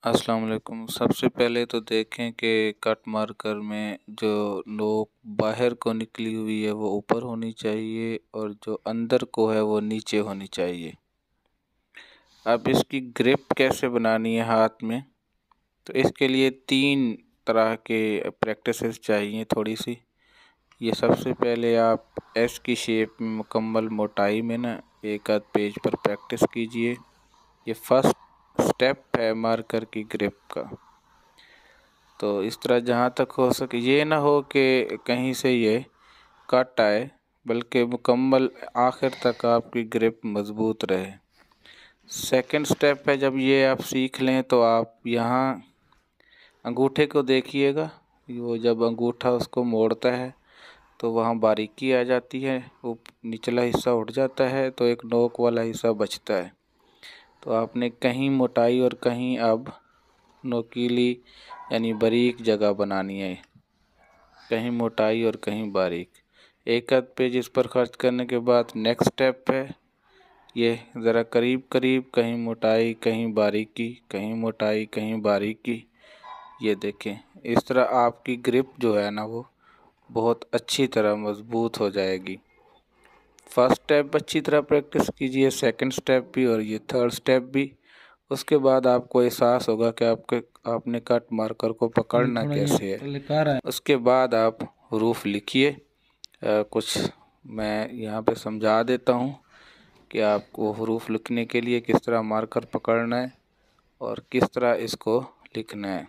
अस्सलाम वालेकुम। सबसे पहले तो देखें कि कट मार्कर में जो नोक बाहर को निकली हुई है वो ऊपर होनी चाहिए और जो अंदर को है वो नीचे होनी चाहिए। अब इसकी ग्रिप कैसे बनानी है हाथ में, तो इसके लिए 3 तरह के प्रैक्टिसेस चाहिए थोड़ी सी। ये सबसे पहले आप एस की शेप में मुकम्मल मोटाई में ना एक आध पेज पर प्रैक्टिस कीजिए। ये फर्स्ट स्टेप है मार्कर की ग्रिप का। तो इस तरह जहाँ तक हो सके ये ना हो कि कहीं से ये कट आए, बल्कि मुकम्मल आखिर तक आपकी ग्रिप मज़बूत रहे। सेकंड स्टेप है, जब ये आप सीख लें तो आप यहाँ अंगूठे को देखिएगा। वो जब अंगूठा उसको मोड़ता है तो वहाँ बारीकी आ जाती है, वो निचला हिस्सा उठ जाता है तो एक नोक वाला हिस्सा बचता है। तो आपने कहीं मोटाई और कहीं अब नोकीली यानी बारीक जगह बनानी है, कहीं मोटाई और कहीं बारीक। एक आध पेज इस पर खर्च करने के बाद नेक्स्ट स्टेप है ये ज़रा करीब करीब, कहीं मोटाई कहीं बारीकी, कहीं मोटाई कहीं बारीकी। ये देखें, इस तरह आपकी ग्रिप जो है ना वो बहुत अच्छी तरह मज़बूत हो जाएगी। फर्स्ट स्टेप अच्छी तरह प्रैक्टिस कीजिए, सेकंड स्टेप भी और ये थर्ड स्टेप भी। उसके बाद आपको एहसास होगा कि आपने कट मार्कर को पकड़ना कैसे है। उसके बाद आप हरूफ लिखिए। कुछ मैं यहाँ पे समझा देता हूँ कि आपको हरूफ लिखने के लिए किस तरह मार्कर पकड़ना है और किस तरह इसको लिखना है।